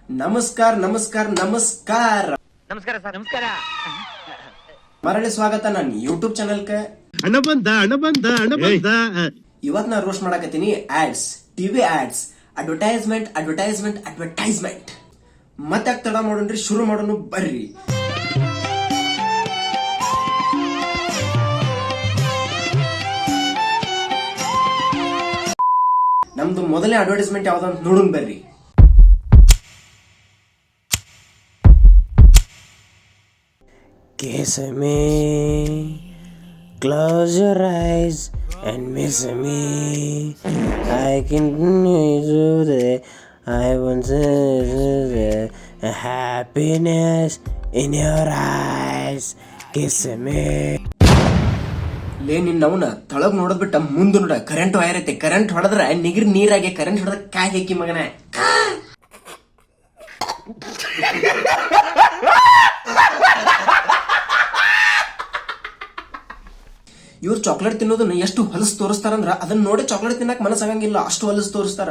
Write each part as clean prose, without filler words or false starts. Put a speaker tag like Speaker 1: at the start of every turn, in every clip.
Speaker 1: ನಮಸ್ಕಾರ ನಮಸ್ಕಾರ ನಮಸ್ಕಾರ
Speaker 2: ನಮಸ್ಕಾರ ಸರ್ ನಮಸ್ಕಾರ
Speaker 1: ಮರಳಿ ಸ್ವಾಗತ ನನ್ನ ಯೂಟ್ಯೂಬ್ ಚಾನಲ್ಗೆ.
Speaker 3: ಹಣ ಬಂದ
Speaker 1: ಇವತ್ ನಾ ರೋಸ್ಟ್ ಮಾಡಕತ್ತೀನಿ ಆಡ್ಸ್, ಟಿವಿ ಆಡ್ಸ್, ಅಡ್ವರ್ಟೈಸ್ಮೆಂಟ್. ಮತ್ತೆ ತಡ ಮಾಡೋಣ್ರಿ, ಶುರು ಮಾಡೋಣ ಬರ್ರಿ. ನಮ್ದು ಮೊದಲನೇ ಅಡ್ವರ್ಟೈಸ್ಮೆಂಟ್ ಯಾವ್ದಂತ ನೋಡೋಣ ಬರ್ರಿ. Kiss me, close your eyes and miss me. I can do that. I want the happiness in your eyes. Kiss me. ಲೇ ನಿನ್ನವನ ತಳಗ್ ನೋಡದ್ ಬಿಟ್ಟ ಮುಂದ್ ನೋಡ ಕರೆಂಟ್ ವೈರ್ ಐತೆ. ಕರೆಂಟ್ ಹೊಡೆದ್ರ ನೀರಾಗೆ, ಕರೆಂಟ್ ಹೊಡೆದ್ರ ಕಾಯಿ ಹಾಕಿ ಮಗನ. ಇವ್ರು ಚಾಕ್ಲೇಟ್ ತಿನ್ನೋದನ್ನ ಎಷ್ಟು ಹೊಲಸು ತೋರಿಸ್ತಾರಂದ್ರ ಅದನ್ನ ನೋಡಿ ಚಾಕ್ಲೇಟ್ ತಿನ್ನಕ್ ಮನಸ್ಸಾಗಂಗಿಲ್ಲ, ಅಷ್ಟು ಹೊಲಸು ತೋರಿಸ್ತಾರ.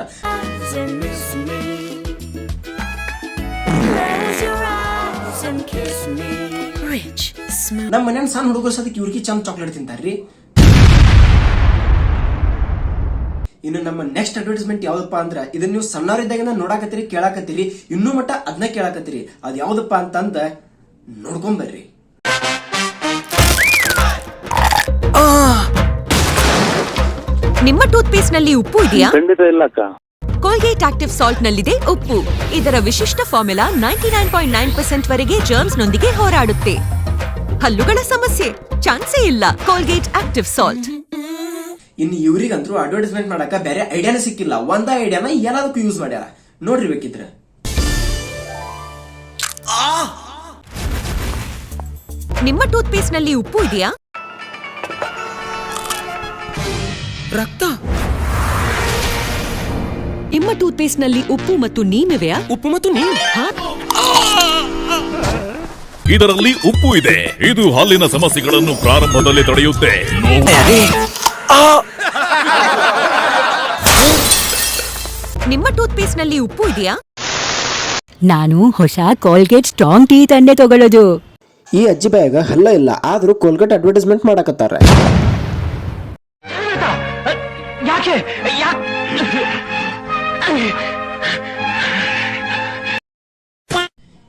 Speaker 1: ನಮ್ಮ ಮನೇನ ಸಣ್ಣ ಹುಡುಗರು ಸದಕ್ಕೆ ಇವ್ರಿಗೆ ಚಂದ ಚಾಕ್ಲೇಟ್ ತಿಂತಾರ್ರಿ. ಇನ್ನು ನಮ್ಮ ನೆಕ್ಸ್ಟ್ ಅಡ್ವರ್ಟೈಸ್ಮೆಂಟ್ ಯಾವ್ದಪ್ಪ ಅಂದ್ರ ಇದನ್ನ ನೀವು ಸಣ್ಣವರಿದ್ದಾಗಿಂದ ನೋಡಾಕತ್ತೀರಿ, ಕೇಳಾಕತ್ತೀರಿ, ಇನ್ನೂ ಮಟ್ಟ ಅದನ್ನ ಕೇಳಾಕತ್ತೀರಿ. ಅದ್ ಯಾವ್ದಪ್ಪ ಅಂತಂದ ನೋಡ್ಕೊಂಬರ್ರಿ.
Speaker 4: ನಿಮ್ಮ ಟೂತ್ ಪೇಸ್ಟ್ ನಲ್ಲಿ ಉಪ್ಪು ಇದೆಯಾ?
Speaker 5: ಖಂಡಿತ ಇಲ್ಲ ಅಕ್ಕ.
Speaker 4: ಕೋಲ್ಗೇಟ್ ಆಕ್ಟಿವ್ ಸಾಲ್ಟ್ ನಲ್ಲಿದೆ ಉಪ್ಪು. ಇದರ ವಿಶಿಷ್ಟ ಫಾರ್ಮುಲಾ 99.9% ವರೆಗೆ ಜರ್ಮ್ಸ್ ನೊಂದಿಗೆ ಹೋರಾಡುತ್ತೆ. ಹಲ್ಲುಗಳ ಸಮಸ್ಯೆ ಚಾನ್ಸೇ ಇಲ್ಲ. Colgate active salt.
Speaker 1: ಇನ್ನು ಇವ್ರಿಗಂತೂ ಅಡ್ವರ್ಟೈಸ್ಮೆಂಟ್ ಮಾಡಕ ಬೇರೆ ಐಡಿಯಾನೇ ಸಿಕ್ಕಿಲ್ಲ. ಒಂದ ಐಡಿಯಾನ ಎಲ್ಲದಕ್ಕೂ ಯೂಸ್ ಮಾಡ್ಯಾರ. ನೋಡ್ರಿ ಬೇಕಿದ್ರ.
Speaker 4: ನಿಮ್ಮ ಟೂತ್ ಪೇಸ್ಟ್ ನಲ್ಲಿ ಉಪ್ಪು ಇದೆಯಾ?
Speaker 6: ರಕ್ತ.
Speaker 4: ನಿಮ್ಮ ಟೂತ್ ಪೇಸ್ಟ್ ನಲ್ಲಿ ಉಪ್ಪು ಮತ್ತು ನೀಮಿವೆಯಾ?
Speaker 6: ಉಪ್ಪು ಮತ್ತು ನೀರು.
Speaker 7: ಇದರಲ್ಲಿ ಉಪ್ಪು ಇದೆ. ಇದು ಹಲ್ಲಿನ ಸಮಸ್ಯೆಗಳನ್ನು ಪ್ರಾರಂಭದಲ್ಲಿ ತಡೆಯುತ್ತೆ.
Speaker 4: ನಿಮ್ಮ ಟೂತ್ ಪೇಸ್ಟ್ ನಲ್ಲಿ ಉಪ್ಪು ಇದೆಯಾ?
Speaker 8: ನಾನು ಹೊಸ ಕೋಲ್ಗೇಟ್ ಸ್ಟ್ರಾಂಗ್ ಟೀತ್ ಅಂಡೆ ತಗೊಳ್ಳೋದು.
Speaker 1: ಈ ಅಜ್ಜಿ ಬಾಯಾಗ ಹಲ್ಲ ಇಲ್ಲ, ಆದ್ರೂ ಕೋಲ್ಗೇಟ್ ಅಡ್ವರ್ಟೈಸ್ಮೆಂಟ್ ಮಾಡಕತ್ತಾರ.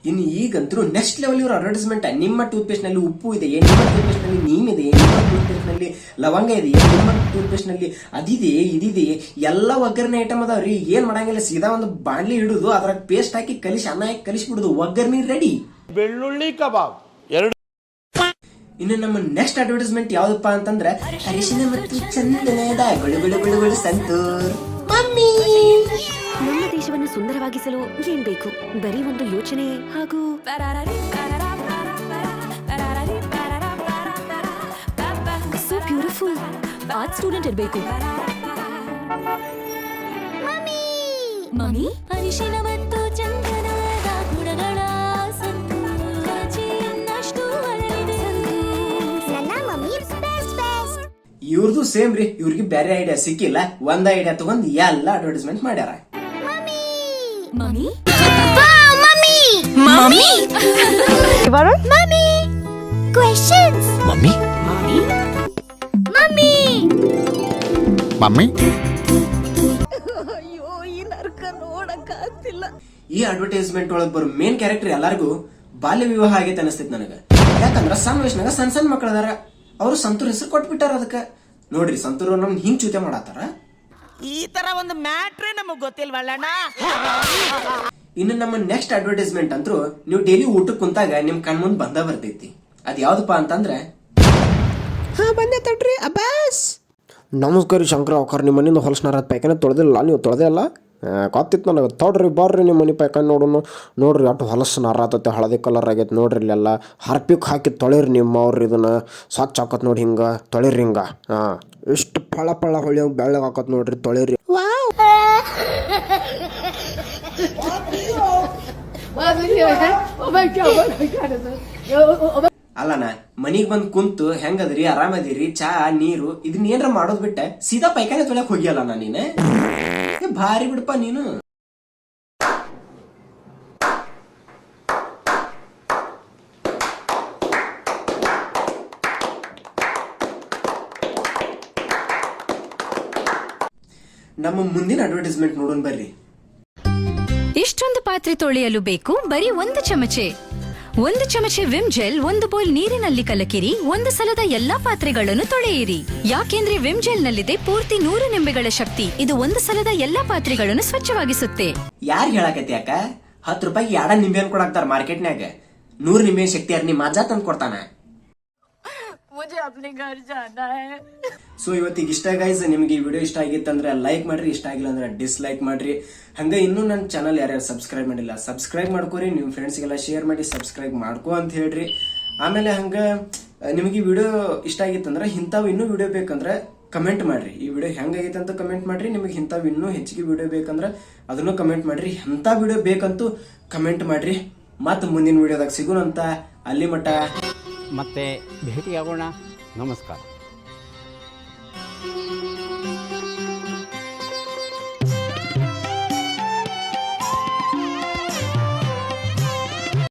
Speaker 1: ಇನ್ನು ಈಗಂತೂ ನೆಕ್ಸ್ಟ್ ಲೆವೆಲ್ ಇವ್ರ ಅಡ್ವರ್ಟೈಸ್ಮೆಂಟ್. ನಿಮ್ಮ ಟೂತ್ ಪೇಸ್ಟ್ ನಲ್ಲಿ ಉಪ್ಪು ಇದೆಯೇ? ನಿಮ್ಮ ಟೂತ್ ಪೇಸ್ಟ್ ನಲ್ಲಿ ನೀಮ್ ಇದೆಯೇ? ನಿಮ್ಮ ಟೂತ್ ಪೇಸ್ಟ್ ನಲ್ಲಿ ಲವಂಗ ಇದೆಯೇ? ನಿಮ್ಮ ಟೂತ್ ಪೇಸ್ಟ್ ನಲ್ಲಿ ಅದಿದೆಯೇ ಇದಿದೆಯೇ? ಎಲ್ಲ ಒಗ್ಗರಣೆ ಐಟಮ್ ಅದಾವ್ರಿ. ಏನ್ ಮಾಡಂಗಿಲ್ಲ, ಸೀದಾ ಒಂದು ಬಾಣ್ಲಿ ಹಿಡಿದು ಅದ್ರಾಗ ಪೇಸ್ಟ್ ಹಾಕಿ ಅನ್ನ ಹಾಕಿ ಕಲಿಸ್ಬಿಡುದು, ಒಗ್ಗರಣೆ ರೆಡಿ.
Speaker 5: ಬೆಳ್ಳುಳ್ಳಿ ಕಬಾಬ್ ಎರಡು.
Speaker 1: ಇನ್ನು ನಮ್ಮ ನೆಕ್ಸ್ಟ್ ಅಡ್ವರ್ಟೈಸ್ಮೆಂಟ್ ಯಾವ್ದಪ್ಪ ಅಂತಂದ್ರೆ ಅರಿಶಿನ ಮತ್ತು ಚಂದನದ ಗುಳು ಸಂತೂರ್. ಮಮ್ಮಿ,
Speaker 9: ನಮ್ಮ ದೇಶವನ್ನು ಸುಂದರವಾಗಿಸಲು ಏನ್ ಬೇಕು? ಬರೀ ಒಂದು ಯೋಚನೆ ಹಾಗೂ ಸೋ ಬ್ಯೂಟಿಫುಲ್ ಆರ್ಟ್ ಸ್ಟೂಡೆಂಟ್ ಇರಬೇಕು. ಮಮ್ಮಿ, ಅರಿಶಿನ ಮತ್ತು ಚಂದನದ ಗುಣಗಳ
Speaker 1: ಇವ್ರದು ಸೇಮ್ ರೀ. ಇವ್ರಿಗೆ ಬೇರೆ ಐಡಿಯಾ ಸಿಕ್ಕಿಲ್ಲ, ಒಂದ್ ಐಡಿಯಾ ತಗೊಂಡ್ ಎಲ್ಲ ಅಡ್ವರ್ಟೈಸ್ಮೆಂಟ್ ಮಾಡ್ಯಾರ.
Speaker 9: Mummy mummy mummy mummy questions
Speaker 5: mummy
Speaker 9: mummy
Speaker 5: mummy.
Speaker 9: ಅಯ್ಯೋ, ಈ ನರಕ ನೋಡಕ ಆಗ್ತಿಲ್ಲ.
Speaker 1: ಈ ಅಡ್ವರ್ಟೈಸ್ಮೆಂಟ್ ಒಳಗ್ ಬರೋ ಮೇನ್ ಕ್ಯಾರೆಕ್ಟರ್ ಎಲ್ಲಾರ್ಗು ಬಾಲ್ಯ ವಿವಾಹ ಆಗೈತೆ ಅನಿಸ್ತೈತಿ ನನಗ. ಯಾಕಂದ್ರ ಸಣ್ಣ ವಯಸ್ಸಿನಾಗ ಸಣ್ಣ ಮಕ್ಕಳ ಅದಾರ. ಅವ್ರು ಸಂತೂರ್ ಹೆಸರು ಕೊಟ್ಬಿಟ್ಟಾರ. ಅದಕ್ಕ ನೋಡ್ರಿ, ಸಂತೂರ್ ನಮ್ ಹಿಂಗ್ ಚೂತೆ ಮಾಡಾತಾರ.
Speaker 6: ಈ ತರ ಒಂದು ಮ್ಯಾಟ್ರೇ ನಮಗ್ ಗೊತ್ತಿಲ್ವಲ್ಲಣ್ಣ.
Speaker 1: ಇನ್ನು ನಮ್ಮ ನೆಕ್ಸ್ಟ್ ಅಡ್ವರ್ಟೈಸ್ಮೆಂಟ್ ಅಂತೂ ನೀವು ಡೈಲಿ ಊಟಕ್ಕೆ ಕುಂತಾಗ ನಿಮ್ ಕಣ್ ಮುಂದ್ ಬಂದ ಬರ್ತೈತಿ. ಅದ್ ಯಾವ್ದಪ್ಪ ಅಂತಂದ್ರೆ
Speaker 3: ಬಂದೆ ತಡ್ರಿ ಅಬ್ಬಾಸ್.
Speaker 1: ನಮಸ್ಕಾರ ಶಂಕರ ಅವ್ಕರ್, ನಿಮ್ಮ ಮನೆಯಿಂದ ಹೊಲಸ್ನಾರ ಪೈಕಾನೆ ತೊಳೆದಿಲ್ಲ, ನೀವು ತೊಳೆದೇ ಅಲ್ಲ. ಗೊತ್ತಿತ್ತು ನನಗೆ. ತೊಡ್ರಿ ಬರ್ರಿ ನಿಮ್ಮ ಮನೆ ಪೈಕಾನೆ ನೋಡೋಣ. ನೋಡ್ರಿ ಅಷ್ಟು ಹೊಲಸು ನಾರ ಆತೈತೆ, ಹಳದಿ ಕಲರ್ ಆಗೈತೆ ನೋಡ್ರಿ. ಇಲ್ಲೆಲ್ಲ ಹರ್ಪಿಕ್ ಹಾಕಿ ತೊಳಿರಿ ನಿಮ್ಮವ್ರು. ಇದನ್ನ ಸ್ವಚ್ಛ ಹಾಕತ್ ನೋಡಿ, ಹಿಂಗೆ ತೊಳಿರಿ. ಹಿಂಗೆ ಎಷ್ಟು ಫಳ ಹೊಳಿ ಬೆಳ್ಳಗೆ ಹಾಕತ್ ನೋಡ್ರಿ, ತೊಳಿರಿ. ಅಲ್ಲನ ಮನಿಗ್ ಬಂದ್ ಕುಂತು ಹೆಂಗದ್ರಿ, ಆರಾಮದಿರಿ, ಚಾ ನೀರು ಇದನ್ನ ಏನ್ರ ಮಾಡೋದ್ ಬಿಟ್ಟ ಸೀದಾ ಪೈಕಾನೆ ತೊಳಕ್ ಹೋಗಿಯಲ್ಲ ನೀನ. ಭಾರಿ ಬಿಡಪ್ಪ ನೀನು. ನಮ್ಮ ಮುಂದಿನ ಅಡ್ವರ್ಟೈಸ್ಮೆಂಟ್ ನೋಡೋಣ ಬರ್ರಿ.
Speaker 2: ಇಷ್ಟೊಂದು ಪಾತ್ರೆ ತೊಳೆಯಲು ಬೇಕು ಬರೀ 1 ಚಮಚೆ. 1 ಚಮಚೆ ವಿಮ್ ಜೆಲ್ 1 ಬೌಲ್ ನೀರಿನಲ್ಲಿ ಕಲಕಿರಿ. 1 ಸಲದ ಎಲ್ಲಾ ಪಾತ್ರೆಗಳನ್ನು ತೊಳೆಯಿರಿ. ಯಾಕೆಂದ್ರೆ ವಿಮ್ ಜೆಲ್ ನಲ್ಲಿದೆ ಪೂರ್ತಿ 100 ನಿಂಬೆಗಳ ಶಕ್ತಿ. ಇದು 1 ಸಲದ ಎಲ್ಲಾ ಪಾತ್ರೆಗಳನ್ನು ಸ್ವಚ್ಛವಾಗಿಸುತ್ತೆ.
Speaker 1: ಯಾರು ಹೇಳಕತ್ತಿ ಅಕ್ಕ? 10 ರೂಪಾಯಿಗೆ 2 ನಿಂಬೆ ಹಣ್ಣು ಕೊಡಾಕ್ತಾರ ಮಾರ್ಕೆಟ್ನ್ಯಾಗ. 100 ನಿಂಬೆ ಶಕ್ತಿ ಯಾರು ನಿಮ್ಮ ಅಜ್ಜ ತಂದು ಕೊಡ್ತಾನ. ಸೊ ಇವತ್ತಿಗೆ ಇಷ್ಟ ಗೈಸ್. ನಿಮ್ಗೆ ಈ ವಿಡಿಯೋ ಇಷ್ಟ ಆಗಿತ್ತಂದ್ರೆ ಲೈಕ್ ಮಾಡ್ರಿ, ಇಷ್ಟ ಆಗಿಲ್ಲ ಅಂದ್ರೆ ಡಿಸ್ಲೈಕ್ ಮಾಡ್ರಿ. ಹಂಗ ಇನ್ನೂ ನನ್ನ ಚಾನಲ್ ಯಾರ್ಯಾರು ಸಬ್ಸ್ಕ್ರೈಬ್ ಮಾಡಿಲ್ಲ ಸಬ್ಸ್ಕ್ರೈಬ್ ಮಾಡ್ಕೋರಿ. ನಿಮ್ಮ ಫ್ರೆಂಡ್ಸ್ಗೆಲ್ಲ ಶೇರ್ ಮಾಡಿ ಸಬ್ಸ್ಕ್ರೈಬ್ ಮಾಡ್ಕೋ ಅಂತ ಹೇಳ್ರಿ. ಆಮೇಲೆ ಹಂಗ ನಿಮಗೆ ಈ ವಿಡಿಯೋ ಇಷ್ಟ ಆಗಿತ್ತಂದ್ರೆ ಇಂಥವು ಇನ್ನೂ ವಿಡಿಯೋ ಬೇಕಂದ್ರೆ ಕಮೆಂಟ್ ಮಾಡ್ರಿ. ಈ ವಿಡಿಯೋ ಹೆಂಗಾಗೈತೆ ಅಂತ ಕಮೆಂಟ್ ಮಾಡ್ರಿ. ನಿಮಗೆ ಇಂಥವು ಇನ್ನೂ ಹೆಚ್ಚಿಗೆ ವಿಡಿಯೋ ಬೇಕಂದ್ರೆ ಅದನ್ನು ಕಮೆಂಟ್ ಮಾಡ್ರಿ. ಎಂಥ ವಿಡಿಯೋ ಬೇಕಂತೂ ಕಮೆಂಟ್ ಮಾಡ್ರಿ. ಮತ್ತೆ ಮುಂದಿನ ವಿಡಿಯೋದಾಗ ಸಿಗೋಣ ಅಂತ. ಅಲ್ಲಿ ಮಟ್ಟ
Speaker 10: ಮತ್ತೆ ಭೇಟಿಯಾಗೋಣ. ನಮಸ್ಕಾರ.